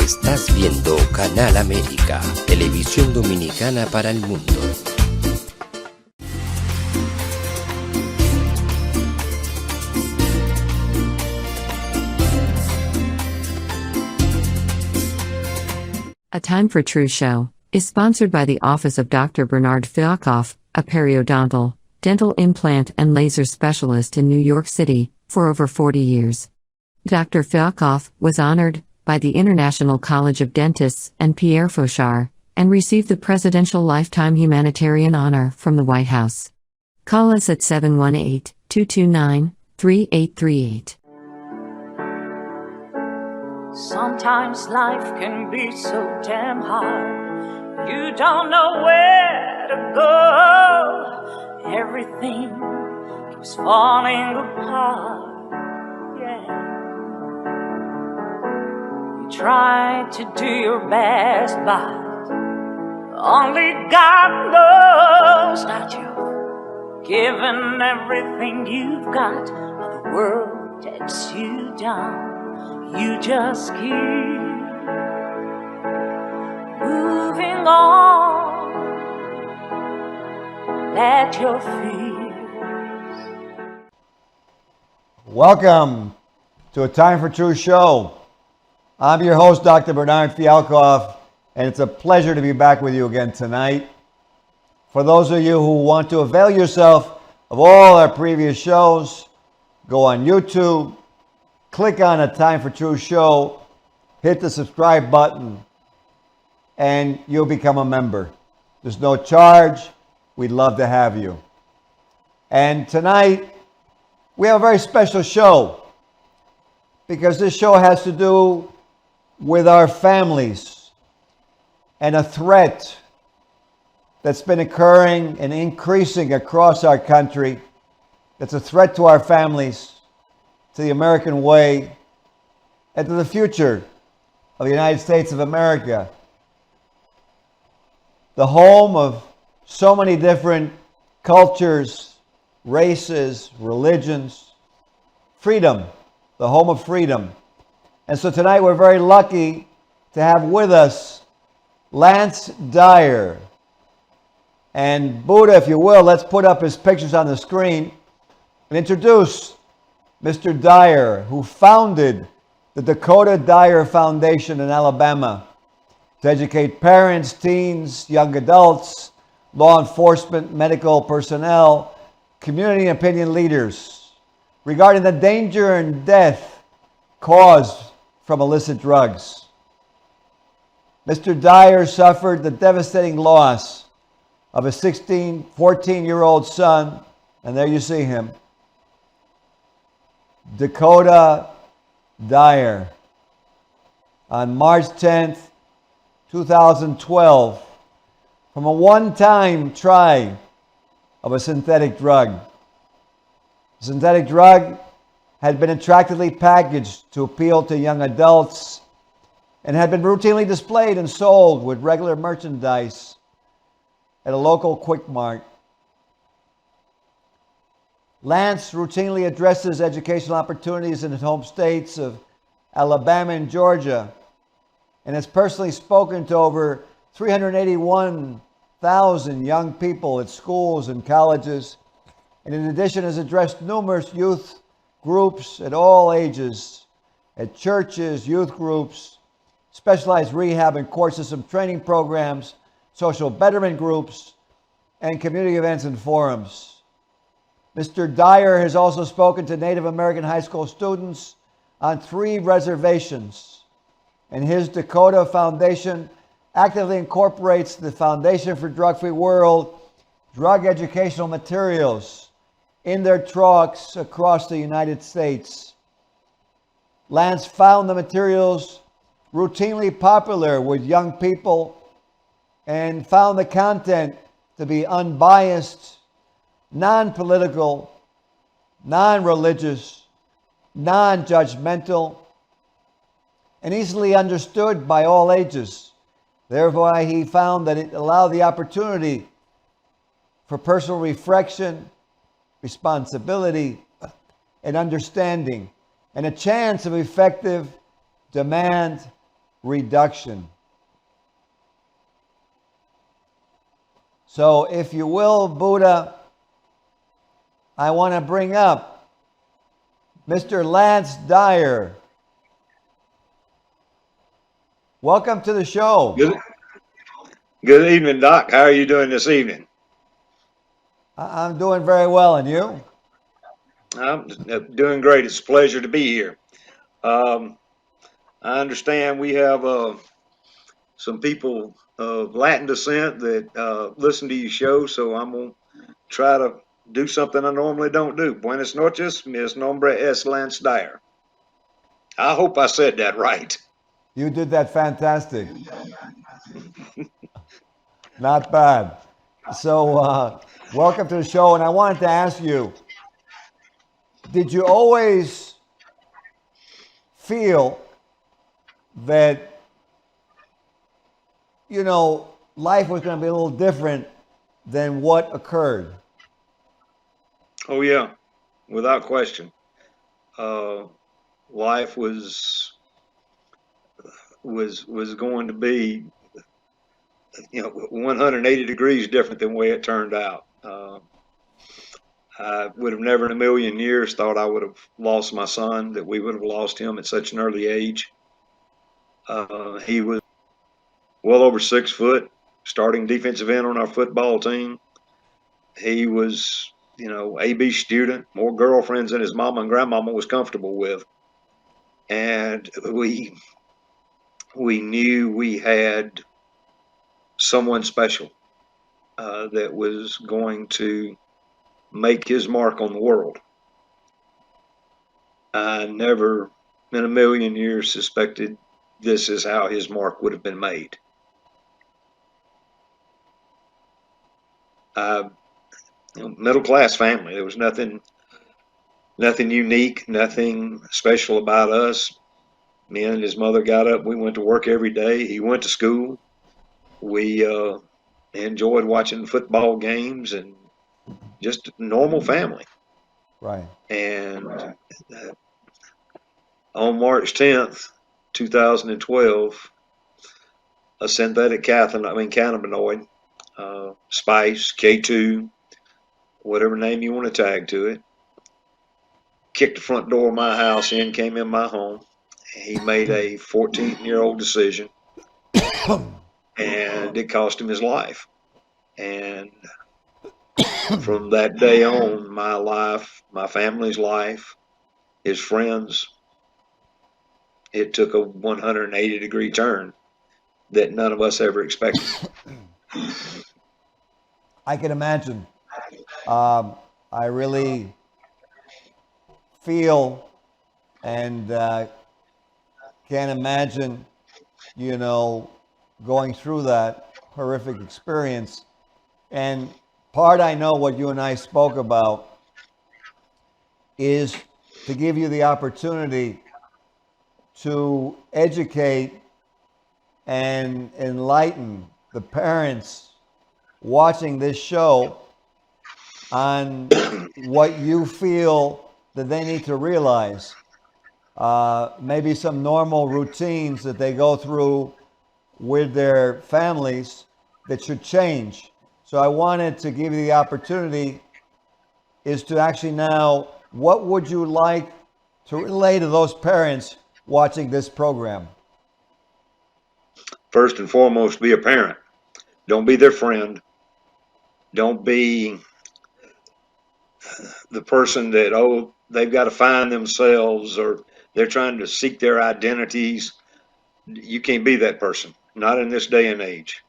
Estás viendo Canal América, televisión dominicana para el mundo. A Time for True show is sponsored by the Office of Dr. Bernard Fialkoff, a periodontal, dental implant and laser specialist in New York City, for over 40 years. Dr. Fialkoff was honored by the International College of Dentists and Pierre Fauchard, and received the Presidential Lifetime Humanitarian Honor from the White House. Call us at 718-229-3838. Sometimes life can be so damn hard. You don't know where to go. Everything keeps falling apart. Yeah. You try to do your best, but only God knows that you've given everything you've got, but the world takes you down. You just keep moving on. Let your fears. Welcome to A Time for True show. I'm your host, Dr. Bernard Fialkoff, and it's a pleasure to be back with you again tonight. For those of you who want to avail yourself of all our previous shows, go on YouTube, click on A Time for True show, hit the subscribe button, and you'll become a member. There's no charge. We'd love to have you. And tonight, we have a very special show because this show has to do with our families and a threat that's been occurring and increasing across our country. It's a threat to our families, to the American way, and to the future of the United States of America. The home of so many different cultures, races, religions, freedom, the home of freedom. And so tonight we're very lucky to have with us Lance Dyer. And Buddha, if you will, let's put up his pictures on the screen and introduce Mr. Dyer, who founded the Dakota Dyer Foundation in Alabama to educate parents, teens, young adults, law enforcement, medical personnel, community and opinion leaders regarding the danger and death caused from illicit drugs. Mr. Dyer suffered the devastating loss of a 14-year-old son, and there you see him, Dakota Dyer, on March 10th, 2012, from a one-time try of a synthetic drug. The synthetic drug had been attractively packaged to appeal to young adults and had been routinely displayed and sold with regular merchandise at a local Quick Mart. Lance routinely addresses educational opportunities in his home states of Alabama and Georgia, and has personally spoken to over 381,000 young people at schools and colleges, and in addition has addressed numerous youth groups at all ages, at churches, youth groups, specialized rehab and court system training programs, social betterment groups, and community events and forums. Mr. Dyer has also spoken to Native American high school students on 3 reservations, and his Dakota Foundation actively incorporates the Foundation for Drug-Free World drug educational materials in their talks across the United States. Lance found the materials routinely popular with young people and found the content to be unbiased, non-political, non-religious, non-judgmental, and easily understood by all ages. Therefore, he found that it allowed the opportunity for personal reflection, responsibility, and understanding, and a chance of effective demand reduction. So, if you will, Buddha, I want to bring up Mr. Lance Dyer. Welcome to the show. Good evening, Doc. How are you doing this evening? I'm doing very well, and you? I'm doing great. It's a pleasure to be here. I understand we have some people of Latin descent that listen to your show, so I'm going to try to do something I normally don't do. Buenas noches, mis nombre es Lance Dyer. I hope I said that right. You did that fantastic. Not bad. So, welcome to the show. And I wanted to ask you, did you always feel that, life was going to be a little different than what occurred? Oh yeah, without question. Life was going to be 180 degrees different than the way it turned out. I would have never in a million years thought I would have lost my son, that we would have lost him at such an early age. He was well over 6 foot, starting defensive end on our football team. He was, AB student, more girlfriends than his mama and grandmama was comfortable with. And we knew we had someone special that was going to make his mark on the world. I never in a million years suspected this is how his mark would have been made. Middle class family. There was nothing unique, nothing special about us. Me and his mother got up. We went to work every day. He went to school. We enjoyed watching football games and just a normal family. Right. And on March 10th, 2012, a synthetic cannabinoid, spice, K2, whatever name you want to tag to it, kicked the front door of my house in, came in my home. He made a 14-year-old decision, and it cost him his life. And from that day on, my life, my family's life, his friends, it took a 180-degree turn that none of us ever expected. I can imagine. I really feel and can imagine, going through that horrific experience. And part I know what you and I spoke about is to give you the opportunity to educate and enlighten the parents watching this show on what you feel that they need to realize. Maybe some normal routines that they go through with their families that should change. So I wanted to give you the opportunity is to actually now, what would you like to relay to those parents watching this program? First and foremost, be a parent. Don't be their friend. Don't be the person that, they've got to find themselves or they're trying to seek their identities. You can't be that person, not in this day and age.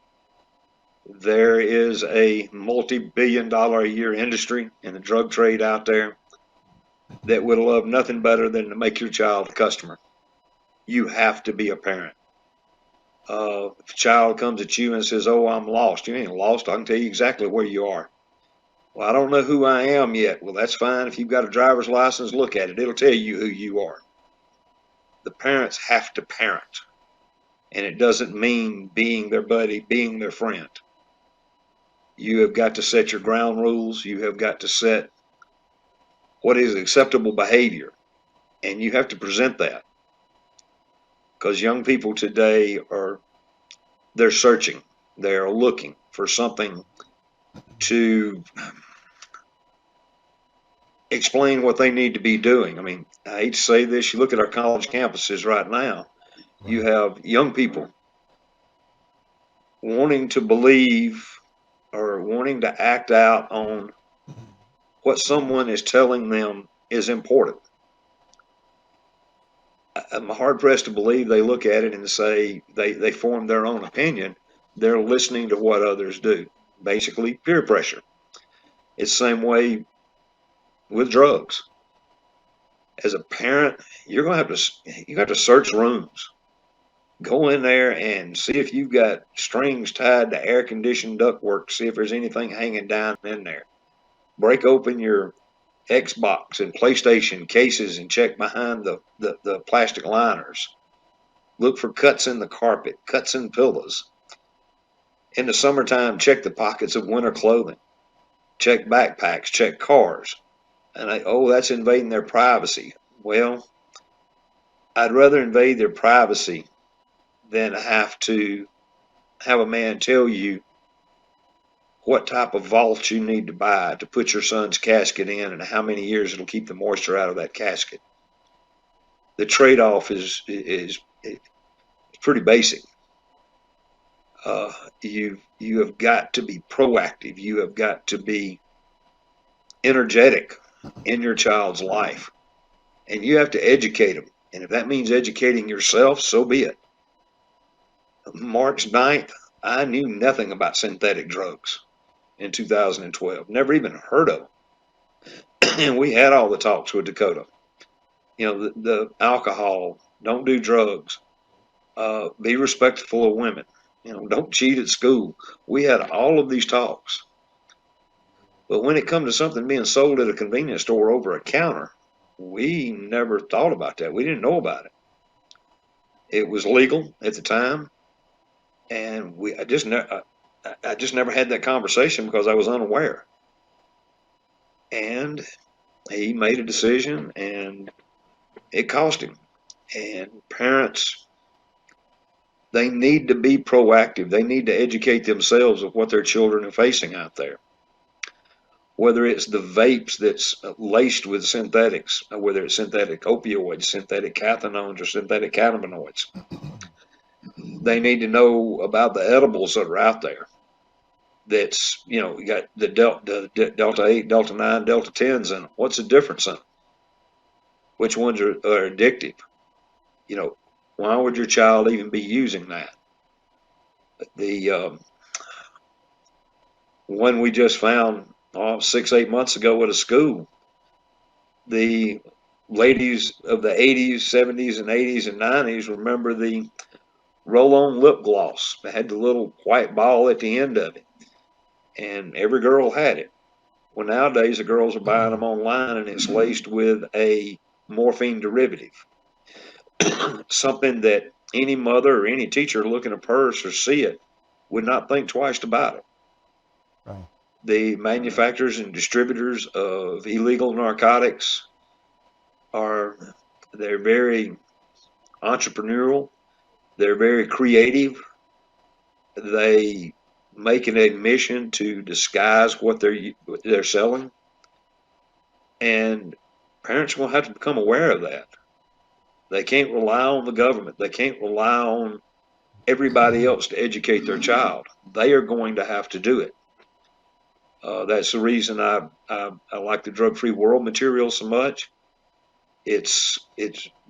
There is a multi-billion-dollar a year industry in the drug trade out there that would love nothing better than to make your child a customer. You have to be a parent. If a child comes at you and says, "Oh, I'm lost," you ain't lost. I can tell you exactly where you are. Well, I don't know who I am yet. Well, that's fine. If you've got a driver's license, look at it. It'll tell you who you are. The parents have to parent. And it doesn't mean being their buddy, being their friend. You have got to set your ground rules. You have got to set what is acceptable behavior. And you have to present that. because young people today they're searching, they're looking for something to explain what they need to be doing. I mean, I hate to say this, you look at our college campuses right now, you have young people wanting to believe or wanting to act out on what someone is telling them is important. I'm hard pressed to believe they look at it and say they form their own opinion. They're listening to what others do. Basically, peer pressure. It's the same way with drugs. As a parent, you have to search rooms. Go in there and see if you've got strings tied to air conditioned ductwork to see if there's anything hanging down in there. Break open your Xbox and PlayStation cases and check behind the plastic liners. Look for cuts in the carpet, cuts in pillows. In the summertime, check the pockets of winter clothing. Check backpacks, check cars. And that's invading their privacy. Well, I'd rather invade their privacy than have to have a man tell you what type of vault you need to buy to put your son's casket in and how many years it'll keep the moisture out of that casket. The trade-off is pretty basic. You have got to be proactive. You have got to be energetic in your child's life, and you have to educate them. And if that means educating yourself, so be it. March 9th, I knew nothing about synthetic drugs in 2012. Never even heard of them. And we had all the talks with Dakota. The alcohol, don't do drugs, be respectful of women, don't cheat at school. We had all of these talks. But when it comes to something being sold at a convenience store over a counter, we never thought about that. We didn't know about it. It was legal at the time, and I just never had that conversation because I was unaware. And he made a decision, and it cost him. And parents, they need to be proactive. They need to educate themselves of what their children are facing out there. Whether it's the vapes that's laced with synthetics, whether it's synthetic opioids, synthetic cathinones, or synthetic cannabinoids. They need to know about the edibles that are out there. That's, you got the Delta 8, Delta 9, Delta 10s, and what's the difference in them? Which ones are addictive? Why would your child even be using that? The one we just found 6-8 months ago at a school, the ladies of the 80s, 70s, and 80s and 90s remember the roll-on lip gloss. It had the little white ball at the end of it, and every girl had it. Well, nowadays the girls are buying them online, and it's laced with a morphine derivative. Something that any mother or any teacher looking at a purse or see it would not think twice about it. Right. The manufacturers and distributors of illegal narcotics they're very entrepreneurial. They're very creative. They make an admission to disguise what they're selling. And parents will have to become aware of that. They can't rely on the government. They can't rely on everybody else to educate their child. They are going to have to do it. That's the reason I like the drug-free world material so much. It's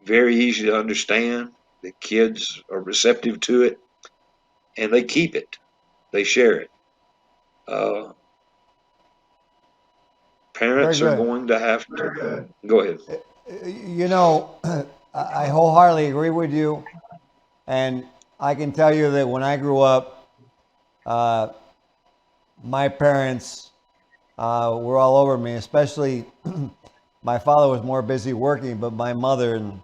very easy to understand. The kids are receptive to it, and they keep it. They share it. Parents are going to have to go ahead. I wholeheartedly agree with you, and I can tell you that when I grew up, my parents were all over me, especially my father was more busy working, but my mother, and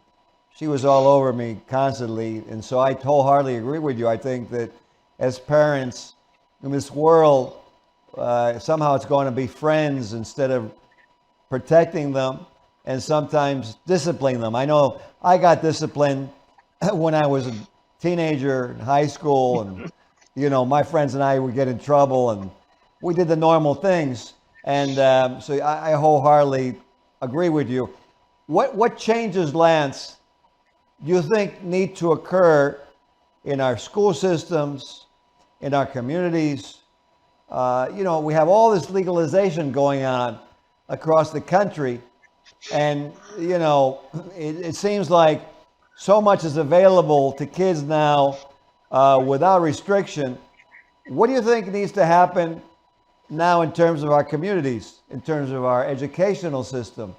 she was all over me constantly. And so I wholeheartedly agree with you. I think that as parents in this world, somehow it's going to be friends instead of protecting them and sometimes disciplining them. I know I got disciplined when I was a teenager in high school, and my friends and I would get in trouble, and we did the normal things. And so I wholeheartedly agree with you. What changes, Lance, do you think need to occur in our school systems, in our communities? We have all this legalization going on across the country, and it seems like so much is available to kids now without restriction. What do you think needs to happen now in terms of our communities, in terms of our educational system?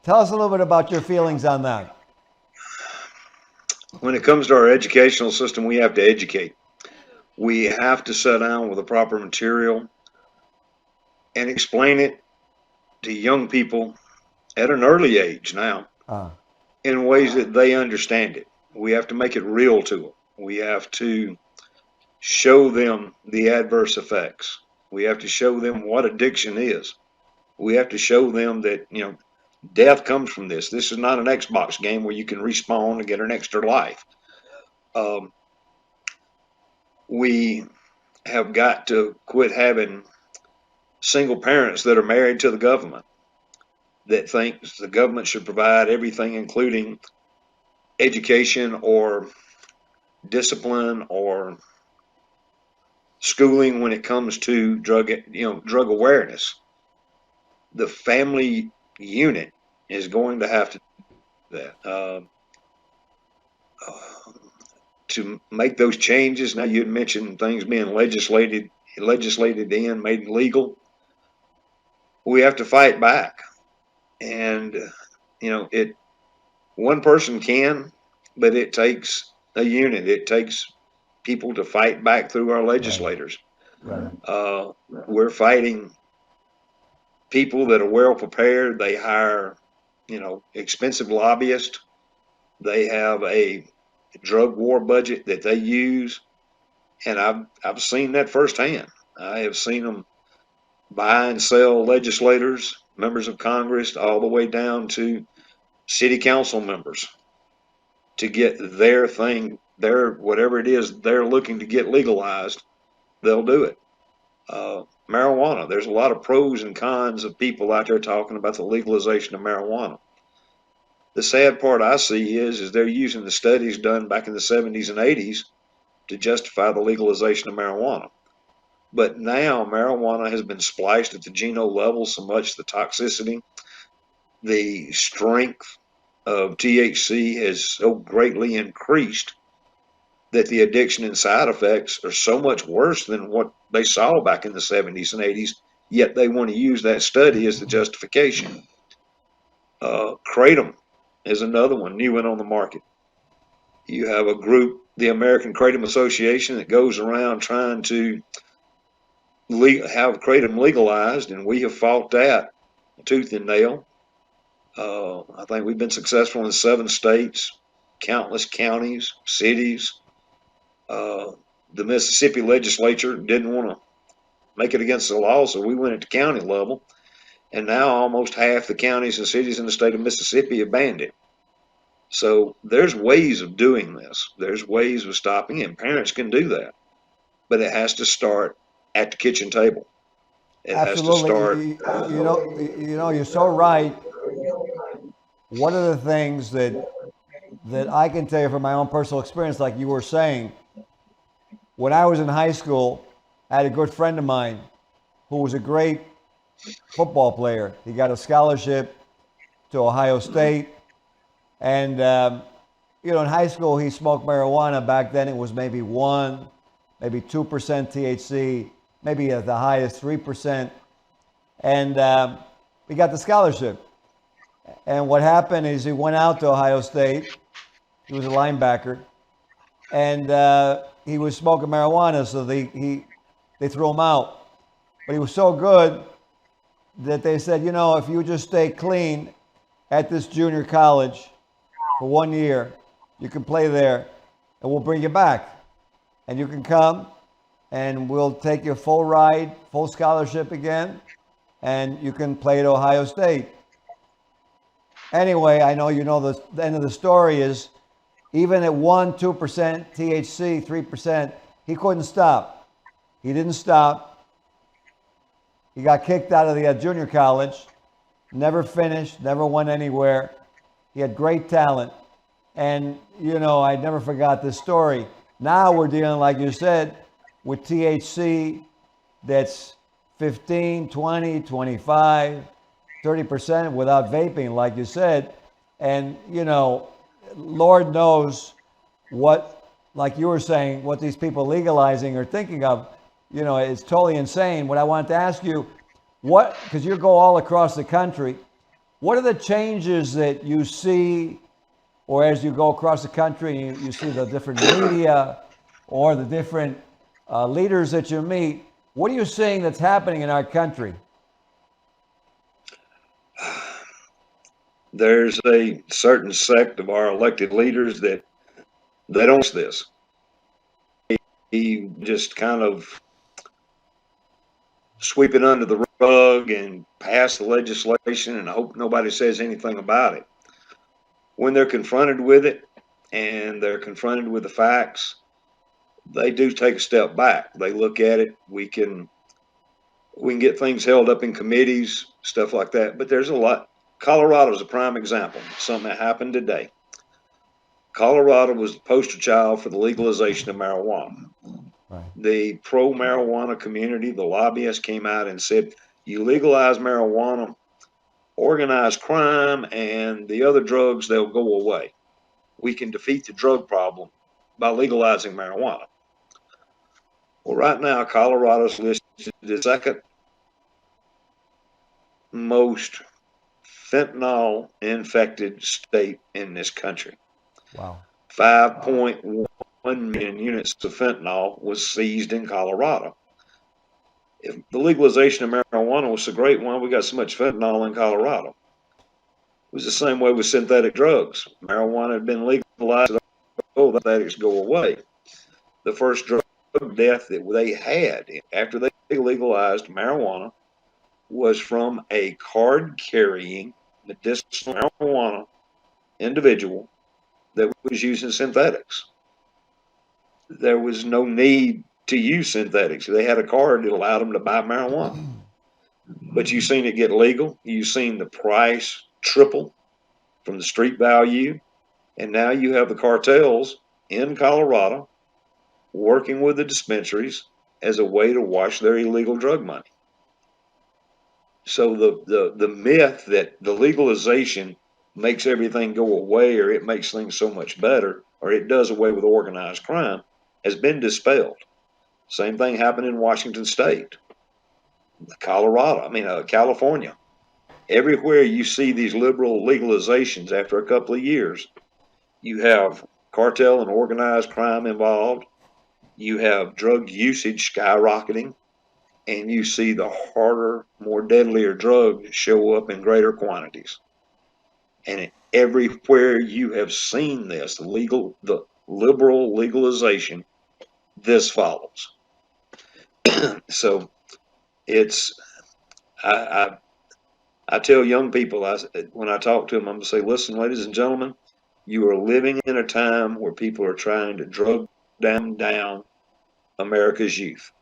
Tell us a little bit about your feelings on that. When it comes to our educational system, we have to educate. We have to sit down with the proper material and explain it to young people at an early age now in ways that they understand it. We have to make it real to them. We have to show them the adverse effects. We have to show them what addiction is. We have to show them that, death comes from this. This is not an Xbox game where you can respawn and get an extra life. We have got to quit having single parents that are married to the government, that thinks the government should provide everything, including education or discipline or schooling when it comes to drug awareness. The family unit is going to have to do that. To make those changes, now you had mentioned things being legislated in, made legal. We have to fight back, and one person can, but it takes a unit. It takes people to fight back through our legislators. Right. We're fighting people that are well prepared. They hire, expensive lobbyists. They have a drug war budget that they use, and I've seen that firsthand. I have seen them buy and sell legislators, members of Congress, all the way down to city council members to get their thing, whatever it is they're looking to get legalized, they'll do it. Marijuana, there's a lot of pros and cons of people out there talking about the legalization of marijuana. The sad part I see is they're using the studies done back in the 70s and 80s to justify the legalization of marijuana. But now marijuana has been spliced at the genome level so much the toxicity, the strength of THC has so greatly increased that the addiction and side effects are so much worse than what they saw back in the 70s and 80s, yet they want to use that study as the justification. Kratom is another one, new one on the market. You have a group, the American Kratom Association, that goes around trying to have kratom legalized, and we have fought that tooth and nail. I think we've been successful in 7 states, countless counties, cities. The Mississippi legislature didn't want to make it against the law, so we went at the county level, and now almost half the counties and cities in the state of Mississippi have banned it. So there's ways of doing this. There's ways of stopping it, and parents can do that, but it has to start at the kitchen table. It Absolutely. has to start. You're so right. One of the things that I can tell you from my own personal experience, like you were saying, when I was in high school, I had a good friend of mine who was a great football player. He got a scholarship to Ohio State. And, in high school, he smoked marijuana. Back then, it was maybe 1%, maybe 2% THC, maybe at the highest 3%. And he got the scholarship. And what happened is he went out to Ohio State. He was a linebacker. And he was smoking marijuana, so they threw him out. But he was so good that they said, if you just stay clean at this junior college for 1 year, you can play there, and we'll bring you back. And you can come, and we'll take you full ride, full scholarship again, and you can play at Ohio State. Anyway, I know the end of the story is even at 1%, 2% THC, 3%, he couldn't stop. He didn't stop. He got kicked out of the junior college, never finished, never went anywhere. He had great talent. And, you know, I never forgot this story. Now we're dealing, like you said, with THC that's 15, 20, 25, 30% without vaping, like you said. And, you know, Lord knows what, like you were saying, what these people legalizing are thinking of. You know, it's totally insane. What I wanted to ask you, what, because you go all across the country, what are the changes that you see, or as you go across the country, you see the different media or the different leaders that you meet, what are you seeing that's happening in our country? There's a certain sect of our elected leaders that they don't see this. He just kind of sweep it under the rug and pass the legislation and hope nobody says anything about it. When they're confronted with it and they're confronted with the facts, they do take a step back. They look at it. We can get things held up in committees, stuff like that. But there's a lot. Colorado is a prime example. Something that happened today. Colorado was the poster child for the legalization of marijuana. Right. The pro-marijuana community, the lobbyists came out and said, you legalize marijuana, organized crime, and the other drugs, they'll go away. We can defeat the drug problem by legalizing marijuana. Well, right now, Colorado's listed the second most fentanyl-infected state in this country. Wow. 5.1 million units of fentanyl was seized in Colorado. If the legalization of marijuana was so great, why we got so much fentanyl in Colorado? It was the same way with synthetic drugs. Marijuana had been legalized. Oh, the synthetics go away. The first drug death that they had after they legalized marijuana was from a card-carrying medicinal marijuana individual that was using synthetics. There was no need to use synthetics. They had a card that allowed them to buy marijuana. But you've seen it get legal. You've seen the price triple from the street value. And now you have the cartels in Colorado working with the dispensaries as a way to wash their illegal drug money. So the myth that the legalization makes everything go away, or it makes things so much better, or it does away with organized crime, has been dispelled. Same thing happened in Washington State, California. Everywhere you see these liberal legalizations after a couple of years, you have cartel and organized crime involved. You have drug usage skyrocketing, and you see the harder, more deadlier drugs show up in greater quantities. And everywhere you have seen this, the liberal legalization, this follows. So it's, I tell young people, when I talk to them, I'm going to say, listen, ladies and gentlemen, you are living in a time where people are trying to drug down America's youth.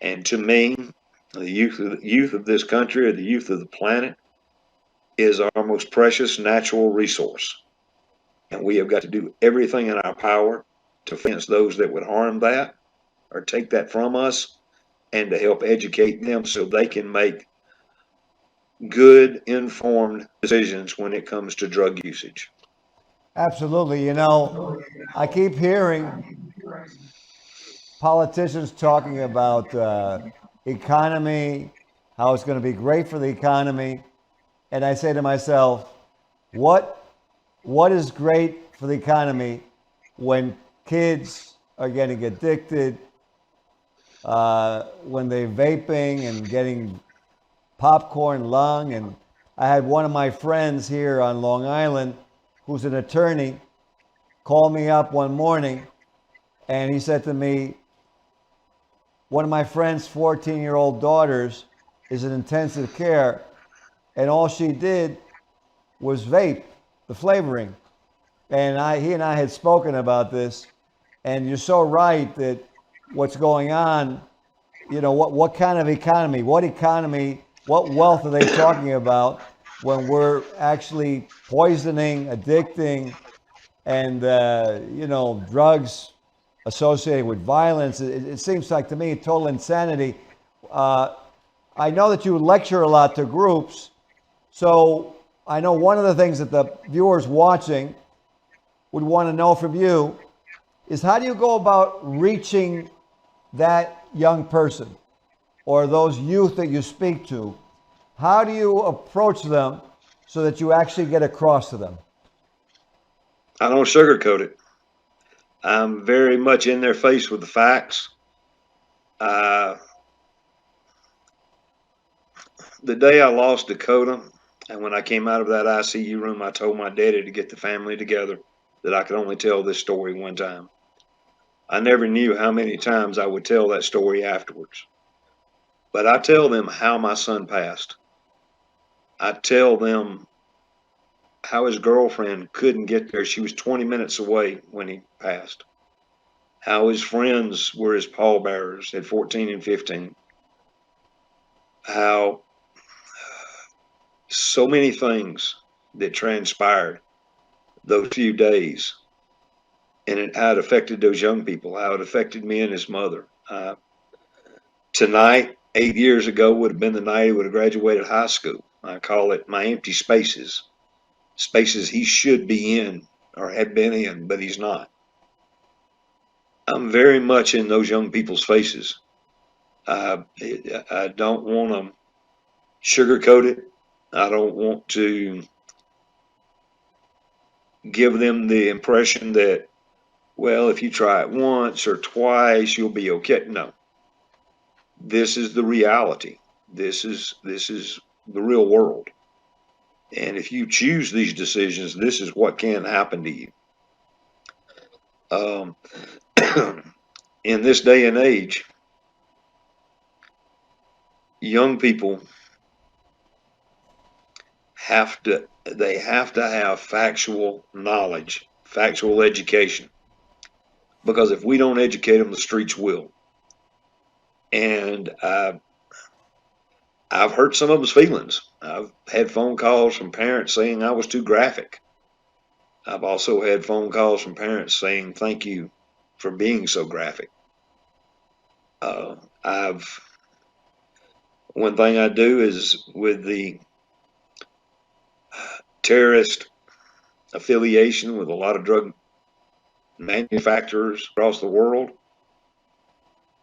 And to me, the youth of this country, or the youth of the planet, is our most precious natural resource. And we have got to do everything in our power to fence those that would harm that or take that from us, and to help educate them so they can make good, informed decisions when it comes to drug usage. Absolutely. You know, I keep hearing politicians talking about economy, how it's going to be great for the economy. And I say to myself, what is great for the economy when kids are getting addicted, when they're vaping and getting popcorn lung? And I had one of my friends here on Long Island, who's an attorney, call me up one morning, and he said to me, one of my friend's 14-year-old daughters is in intensive care, and all she did was vape the flavoring. and he and I had spoken about this, and you're so right that what's going on, what kind of economy, what wealth are they talking about when we're actually poisoning, addicting, and drugs associated with violence? It seems like to me total insanity. I know that you lecture a lot to groups, so I know one of the things that the viewers watching would want to know from you is, how do you go about reaching that young person or those youth that you speak to? How do you approach them so that you actually get across to them? I don't sugarcoat it. I'm very much in their face with the facts. The day I lost Dakota, and when I came out of that ICU room, I told my daddy to get the family together, that I could only tell this story one time. I never knew how many times I would tell that story afterwards. But I tell them how my son passed. I tell them how his girlfriend couldn't get there. She was 20 minutes away when he passed. How his friends were his pallbearers at 14 and 15. How so many things that transpired those few days, and how it affected those young people, how it affected me and his mother. Tonight, 8 years ago, would have been the night he would have graduated high school. I call it my empty spaces, spaces he should be in or had been in, but he's not. I'm very much in those young people's faces. I don't want to sugarcoat it. I don't want to give them the impression that, well, if you try it once or twice, you'll be okay. No. This is the reality. This is the real world. And if you choose these decisions, this is what can happen to you. In this day and age, young people have to have factual knowledge, factual education. Because if we don't educate them, the streets will. And I've hurt some of them's feelings. I've had phone calls from parents saying I was too graphic. I've also had phone calls from parents saying thank you for being so graphic. One thing I do is, with the terrorist affiliation with a lot of drug manufacturers across the world,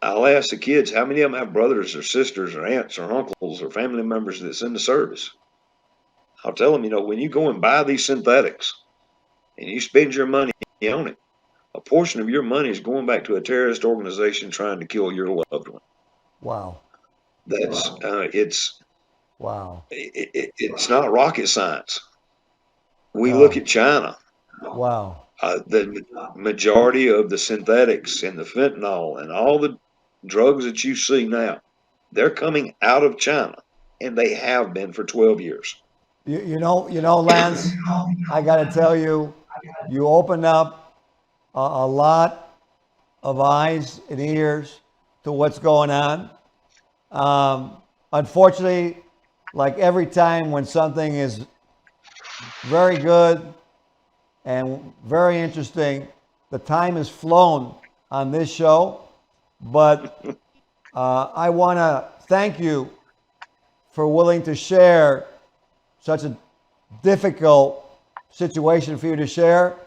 I'll ask the kids, how many of them have brothers or sisters or aunts or uncles or family members that's in the service? I'll tell them, when you go and buy these synthetics and you spend your money on it, a portion of your money is going back to a terrorist organization trying to kill your loved one. Wow. That's Wow. It's not rocket science. We No. look at China. Wow. The majority of the synthetics and the fentanyl and all the drugs that you see now, they're coming out of China, and they have been for 12 years. You know, Lance, I got to tell you, you opened up a lot of eyes and ears to what's going on. Unfortunately, like every time when something is very good and very interesting, the time has flown on this show. But I want to thank you for willing to share such a difficult situation for you to share.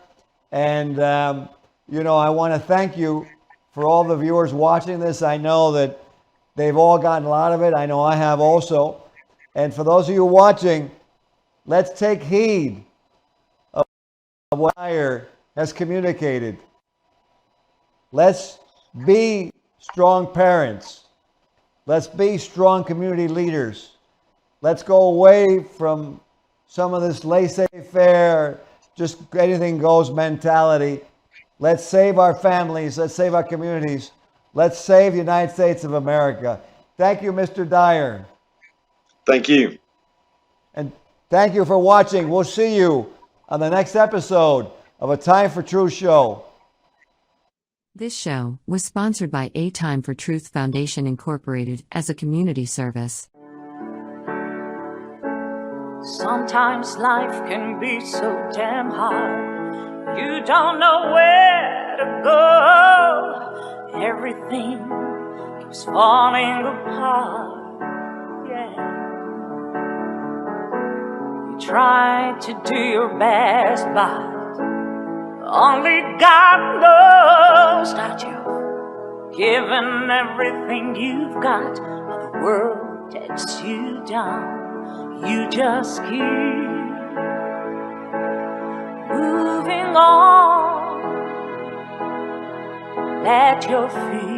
And, I want to thank you for all the viewers watching this. I know that they've all gotten a lot of it. I know I have also. And for those of you watching, let's take heed of what Dyer has communicated. Let's be strong parents. Let's be strong community leaders. Let's go away from some of this laissez-faire, just anything goes mentality. Let's save our families. Let's save our communities. Let's save the United States of America. Thank you, Mr. Dyer. Thank you. And thank you for watching. We'll see you on the next episode of A Time for Truth show. This show was sponsored by A Time for Truth Foundation Incorporated as a community service. Sometimes life can be so damn hard. You don't know where to go. Everything keeps falling apart. Yeah. You try to do your best, but only God knows that you've given everything you've got, but the world takes you down. You just keep moving on. Let your feet